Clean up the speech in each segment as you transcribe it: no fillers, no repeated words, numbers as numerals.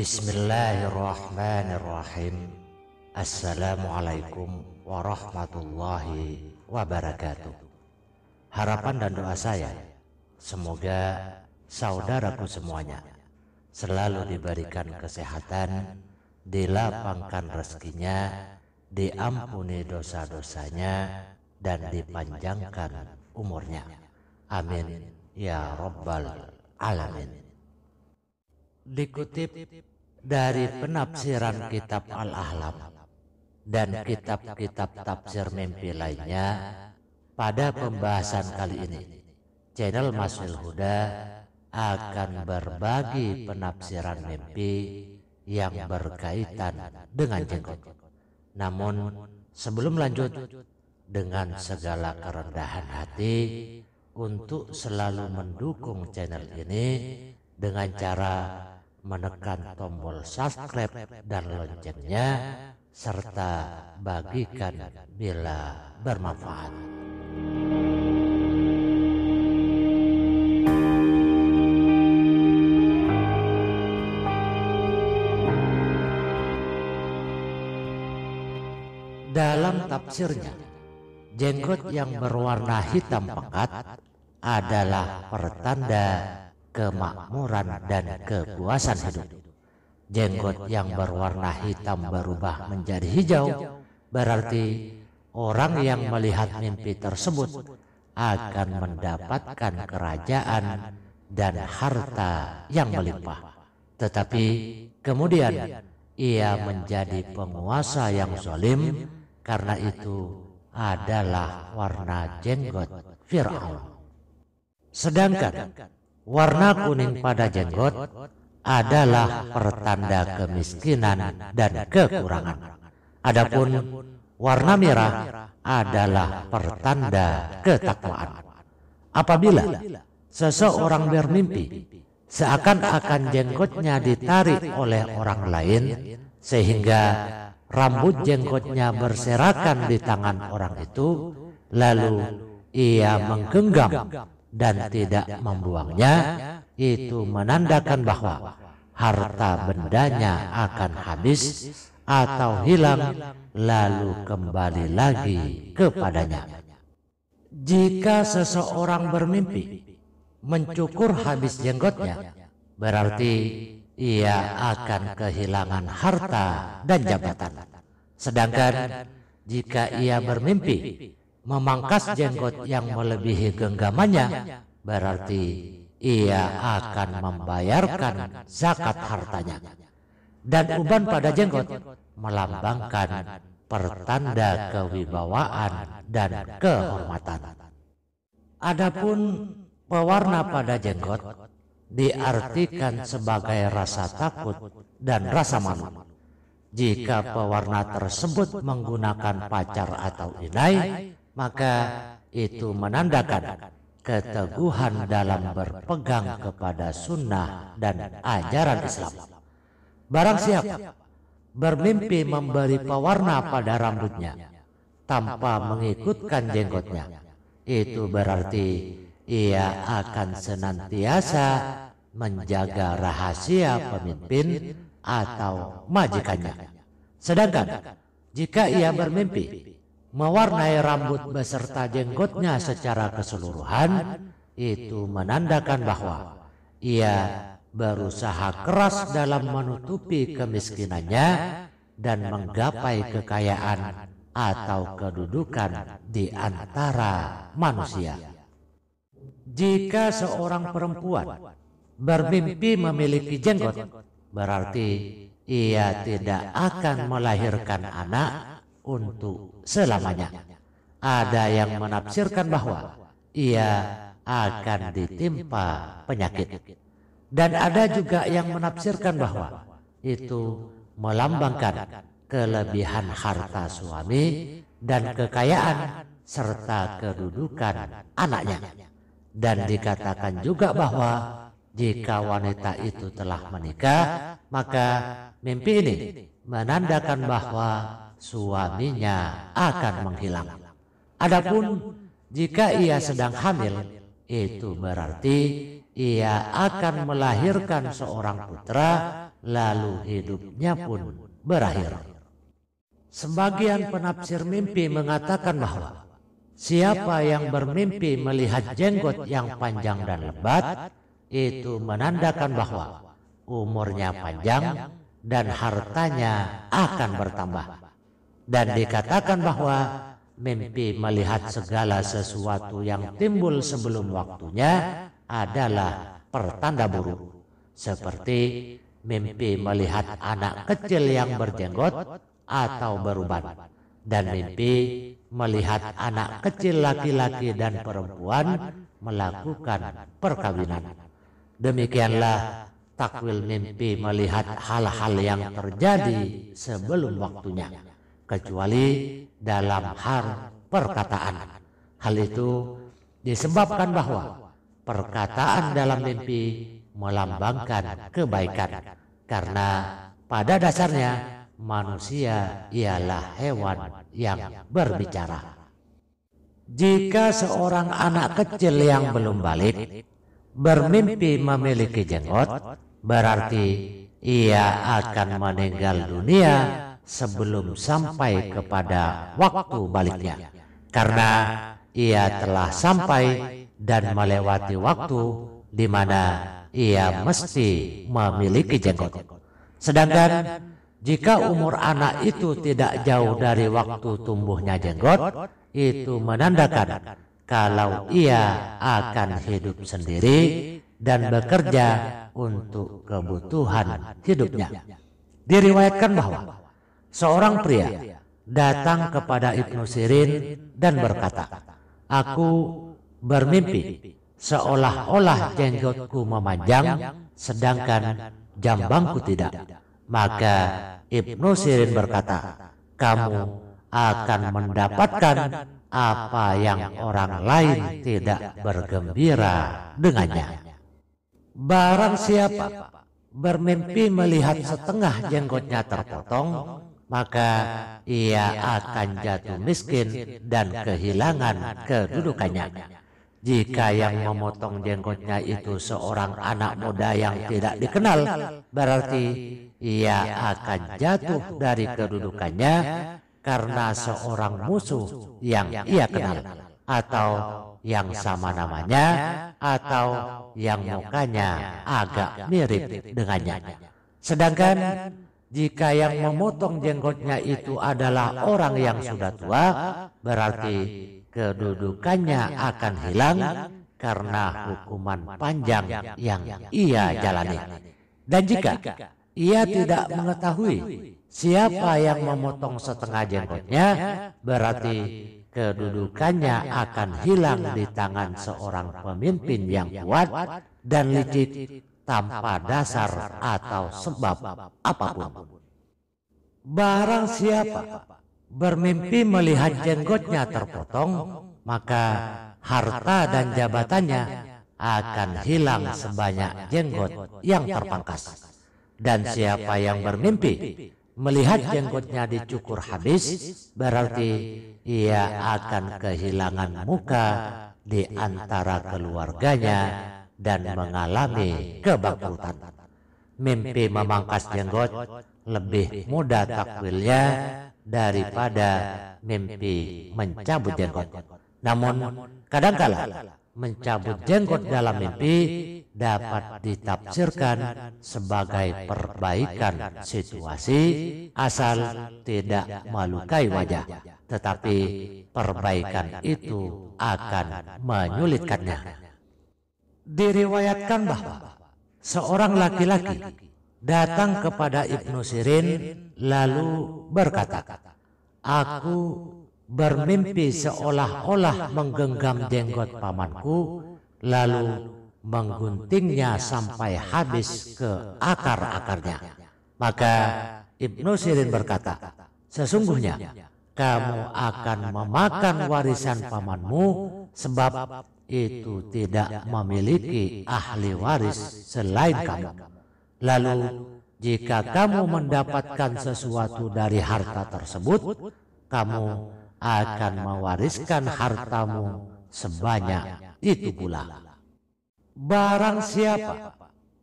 Bismillahirrahmanirrahim. Assalamualaikum warahmatullahi wabarakatuh. Harapan dan doa saya, semoga saudaraku semuanya selalu diberikan kesehatan, dilapangkan rezekinya, diampuni dosa-dosanya, dan dipanjangkan umurnya. Amin ya rabbal alamin. Dikutip dari penafsiran kitab Al-Ahlam dan kitab-kitab tafsir mimpi lainnya, pada pembahasan kali ini channel Maswil Huda akan berbagi penafsiran mimpi yang berkaitan dengan jenggot. Namun sebelum lanjut, dengan segala kerendahan hati untuk selalu mendukung channel ini dengan cara menekan tombol subscribe dan loncengnya, serta bagikan bila bermanfaat. Dalam tafsirnya, jenggot yang berwarna hitam pekat adalah pertanda kemakmuran dan kepuasan hidup. Jenggot yang berwarna hitam berubah menjadi hijau, berarti orang yang melihat mimpi tersebut akan mendapatkan kerajaan dan harta yang melimpah. Tetapi kemudian ia menjadi penguasa yang zalim, karena itu adalah warna jenggot Fir'aun. Sedangkan warna kuning pada jenggot adalah pertanda kemiskinan dan kekurangan. Adapun warna merah adalah pertanda ketakwaan. Apabila seseorang bermimpi seakan-akan jenggotnya ditarik oleh orang lain, sehingga rambut jenggotnya berserakan di tangan orang itu, lalu ia menggenggam dan tidak membuangnya, itu menandakan bahwa harta bendanya akan habis atau hilang lalu kembali lagi kepadanya. Jika seseorang bermimpi mencukur habis jenggotnya, berarti ia akan kehilangan harta dan jabatan. Sedangkan jika ia bermimpi memangkas jenggot yang melebihi genggamannya, berarti ia akan membayarkan zakat hartanya. Dan uban pada jenggot melambangkan pertanda kewibawaan dan kehormatan. Adapun pewarna pada jenggot diartikan sebagai rasa takut dan rasa malu. Jika pewarna tersebut menggunakan pacar atau inai, maka itu menandakan keteguhan dalam berpegang kepada sunnah dan ajaran Islam. Barang siapa bermimpi memberi pewarna pada rambutnya tanpa mengikutkan jenggotnya, itu berarti ia akan senantiasa menjaga rahasia pemimpin atau majikannya. Sedangkan jika ia bermimpi mewarnai rambut beserta jenggotnya secara keseluruhan, itu menandakan bahwa ia berusaha keras dalam menutupi kemiskinannya dan menggapai kekayaan atau kedudukan di antara manusia. Jika seorang perempuan bermimpi memiliki jenggot, berarti ia tidak akan melahirkan anak untuk selamanya. Ada yang menafsirkan bahwa ia akan ditimpa penyakit, dan ada juga yang menafsirkan bahwa itu melambangkan kelebihan harta suami dan kekayaan serta kedudukan anaknya. Dan dikatakan juga bahwa jika wanita itu telah menikah, maka mimpi ini menandakan bahwa suaminya akan menghilang. Adapun jika ia sedang hamil, itu berarti ia akan melahirkan seorang putra lalu hidupnya pun berakhir. Sebagian penafsir mimpi mengatakan bahwa siapa yang bermimpi melihat jenggot yang panjang dan lebat, itu menandakan bahwa umurnya panjang dan hartanya akan bertambah. Dan dikatakan bahwa mimpi melihat segala sesuatu yang timbul sebelum waktunya adalah pertanda buruk, seperti mimpi melihat anak kecil yang berjenggot atau beruban, dan mimpi melihat anak kecil laki-laki dan perempuan melakukan perkawinan. Demikianlah takwil mimpi melihat hal-hal yang terjadi sebelum waktunya, kecuali dalam hal perkataan. Hal itu disebabkan bahwa perkataan dalam mimpi melambangkan kebaikan, karena pada dasarnya manusia ialah hewan yang berbicara. Jika seorang anak kecil yang belum balik bermimpi memiliki jenggot, berarti ia akan meninggal dunia sebelum sampai kepada waktu baliknya, karena ia telah sampai dan melewati waktu di mana ia mesti memiliki jenggot. Sedangkan jika umur anak itu tidak jauh dari waktu tumbuhnya jenggot, itu menandakan kalau ia akan hidup sendiri dan bekerja untuk kebutuhan hidupnya. Diriwayatkan bahwa seorang pria datang kepada Ibnu Sirin dan berkata, "Aku bermimpi seolah-olah jenggotku memanjang sedangkan jambangku tidak." Maka Ibnu Sirin berkata, "Kamu akan mendapatkan apa yang orang lain tidak bergembira dengannya." Barang siapa bermimpi melihat setengah jenggotnya terpotong, maka ia akan jatuh miskin dan kehilangan kedudukannya. Jika yang memotong jenggotnya itu seorang anak muda yang tidak dikenal, berarti ia akan jatuh dari kedudukannya karena seorang musuh yang ia kenal, atau yang sama namanya, atau yang mukanya agak mirip dengannya. Sedangkan jika yang memotong jenggotnya itu adalah orang yang sudah tua, berarti kedudukannya akan hilang karena hukuman panjang yang ia jalani. Dan jika ia tidak mengetahui siapa yang memotong setengah jenggotnya, berarti kedudukannya akan hilang di tangan seorang pemimpin yang kuat dan licik tanpa dasar atau sebab apapun. Barang siapa bermimpi melihat jenggotnya terpotong, maka harta dan jabatannya akan hilang sebanyak jenggot yang terpangkas. Dan siapa yang bermimpi melihat jenggotnya dicukur habis, berarti ia akan kehilangan muka di antara keluarganya dan mengalami kebangkrutan. Mimpi memangkas jenggot lebih mudah takwilnya daripada mimpi mencabut jenggot. Namun kadangkala mencabut jenggot dalam mimpi dapat ditafsirkan sebagai perbaikan situasi asal tidak melukai wajah, tetapi perbaikan itu akan menyulitkannya. Diriwayatkan bahwa seorang laki-laki datang kepada Ibnu Sirin lalu berkata, "Aku bermimpi seolah-olah menggenggam jenggot pamanku, lalu mengguntingnya sampai habis ke akar-akarnya." Maka Ibnu Sirin berkata, "Sesungguhnya kamu akan memakan warisan pamanmu, sebab itu tidak memiliki ahli waris selain kamu. Lalu jika kamu mendapatkan sesuatu dari harta tersebut, kamu akan mewariskan hartamu sebanyak itu pula. Barang siapa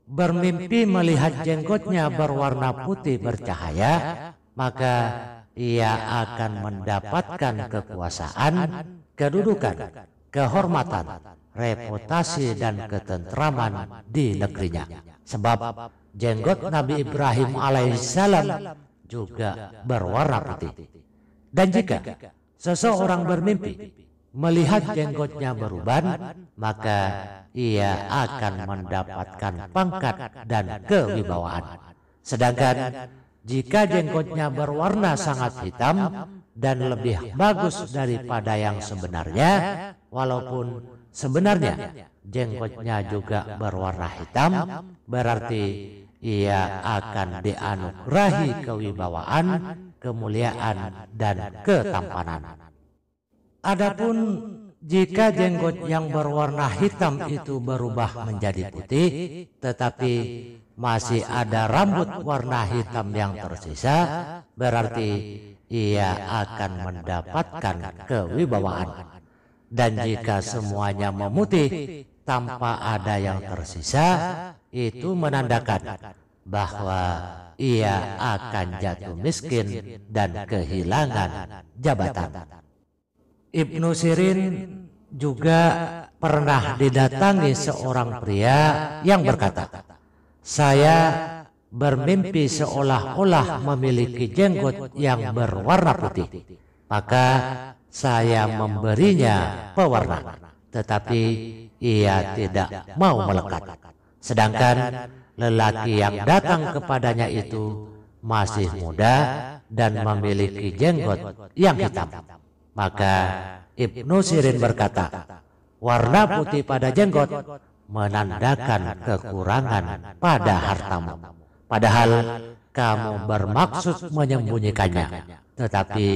bermimpi melihat jenggotnya berwarna putih bercahaya, maka ia akan mendapatkan kekuasaan, kedudukan, kehormatan, reputasi dan ketentraman di negerinya. Sebab jenggot Nabi Ibrahim alaihissalam juga berwarna putih. Dan jika seseorang bermimpi melihat jenggotnya beruban, maka ia akan mendapatkan pangkat dan kewibawaan. Sedangkan jika jenggotnya berwarna sangat hitam dan lebih bagus daripada yang sebenarnya, walaupun sebenarnya jenggotnya juga berwarna hitam, berarti ia akan dianugerahi kewibawaan, kemuliaan, dan ketampanan. Adapun jika jenggot yang berwarna hitam itu berubah menjadi putih, tetapi masih ada rambut warna hitam yang tersisa, berarti ia akan mendapatkan kewibawaan. Dan jika semuanya memutih tanpa ada yang tersisa, itu menandakan bahwa ia akan jatuh miskin dan kehilangan jabatan. Ibnu Sirin juga pernah didatangi seorang pria yang berkata, "Saya bermimpi seolah-olah memiliki jenggot yang berwarna putih. Maka saya memberinya pewarna, tetapi ia tidak mau melekat. Sedangkan lelaki yang datang kepadanya itu masih muda dan memiliki jenggot yang hitam." Maka Ibnu Sirin berkata, "Warna putih pada jenggot menandakan kekurangan pada hartamu. Padahal kamu bermaksud menyembunyikannya, tetapi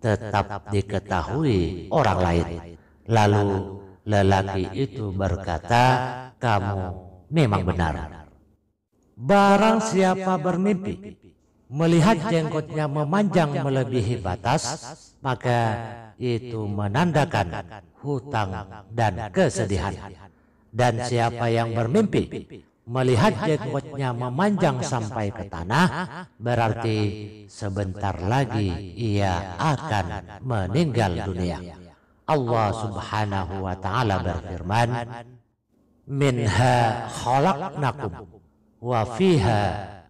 tetap diketahui orang lain." Lalu lelaki itu berkata, "Kamu memang benar." Barang siapa bermimpi melihat jenggotnya memanjang melebihi batas, maka itu menandakan hutang dan kesedihan. Dan siapa yang bermimpi melihat jenggotnya memanjang sampai ke tanah, berarti sebentar lagi ia akan meninggal dunia. Allah Subhanahu wa Ta'ala berfirman, "Minha khalaqnakum wa fiha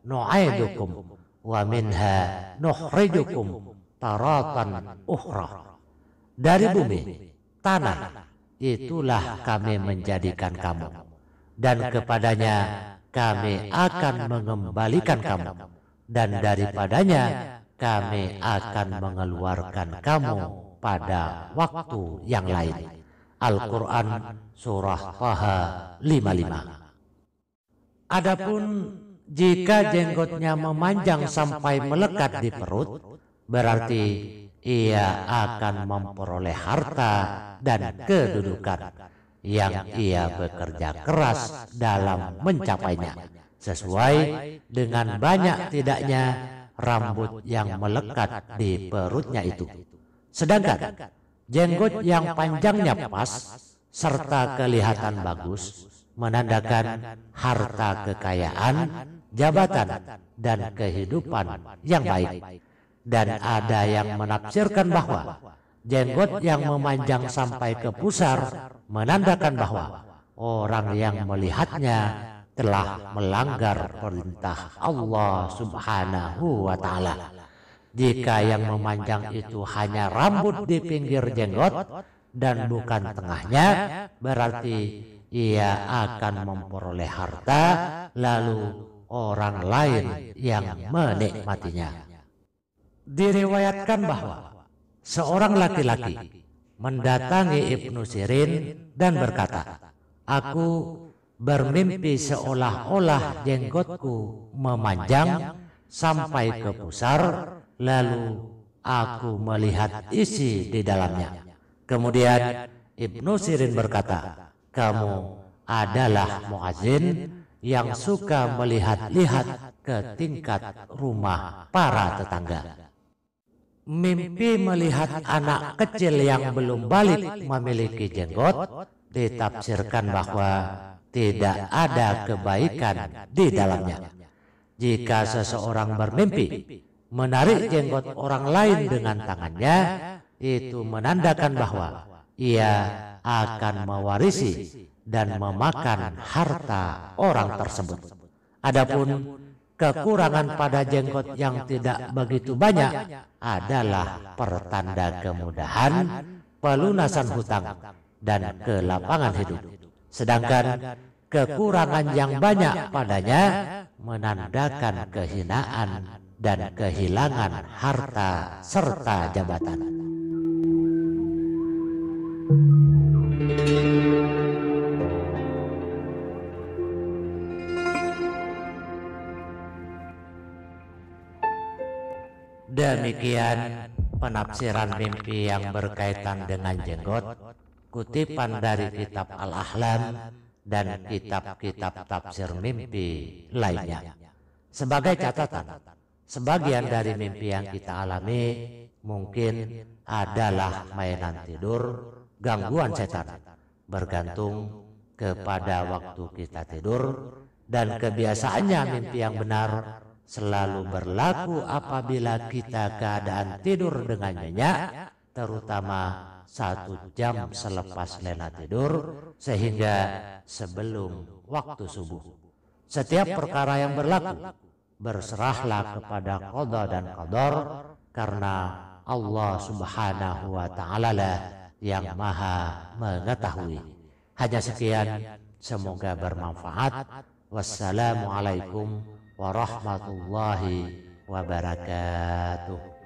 nu'idukum wa minha nukhrijukum taratan ukhra." Dari bumi, tanah, itulah kami menjadikan kamu, dan kepadanya kami akan mengembalikan kamu, dan daripadanya kami akan mengeluarkan kamu pada waktu yang lain. Al-Quran Surah Taha 55. Adapun jika jenggotnya memanjang sampai melekat di perut, berarti ia akan memperoleh harta dan kedudukan yang ia bekerja keras dalam mencapainya, sesuai dengan banyak tidaknya rambut yang melekat di perutnya itu. Sedangkan jenggot yang panjangnya pas serta kelihatan bagus menandakan harta kekayaan, jabatan, dan kehidupan yang baik. Dan ada yang menafsirkan bahwa jenggot yang memanjang sampai ke pusar menandakan bahwa orang yang melihatnya telah melanggar perintah Allah Subhanahu wa Ta'ala. Jika yang memanjang itu hanya rambut di pinggir jenggot dan bukan tengahnya, berarti ia akan memperoleh harta, lalu orang lain yang menikmatinya. Diriwayatkan bahwa seorang laki-laki mendatangi Ibnu Sirin dan berkata, "Aku bermimpi seolah-olah jenggotku memanjang sampai ke pusar, lalu aku melihat isi di dalamnya." Kemudian Ibnu Sirin berkata, "Kamu adalah muazzin yang suka melihat-lihat ke tingkat rumah para tetangga." Mimpi melihat anak kecil yang belum balik memiliki jenggot ditafsirkan bahwa tidak ada kebaikan di dalamnya. Jika seseorang bermimpi menarik jenggot orang lain dengan tangannya, itu menandakan bahwa ia akan mewarisi dan memakan harta orang tersebut. Adapun kekurangan pada jenggot yang tidak begitu banyak adalah pertanda kemudahan, pelunasan hutang, dan kelapangan hidup. Sedangkan kekurangan yang banyak padanya menandakan kehinaan dan kehilangan harta serta jabatan. Demikian penafsiran mimpi yang berkaitan dengan jenggot, kutipan dari kitab Al-Ahlam dan kitab-kitab tafsir mimpi lainnya. Sebagai catatan, sebagian dari mimpi yang kita alami mungkin adalah mainan tidur, gangguan setan, bergantung kepada waktu kita tidur, dan kebiasaannya mimpi yang benar selalu berlaku apabila kita keadaan tidur dengan nyenyak, terutama 1 jam selepas lela tidur sehingga sebelum waktu subuh. Setiap perkara yang berlaku, berserahlah kepada qada dan qadar, karena Allah Subhanahu wa Ta'ala lah yang maha mengetahui. Hanya sekian, semoga bermanfaat. Wassalamualaikum warahmatullahi wabarakatuh.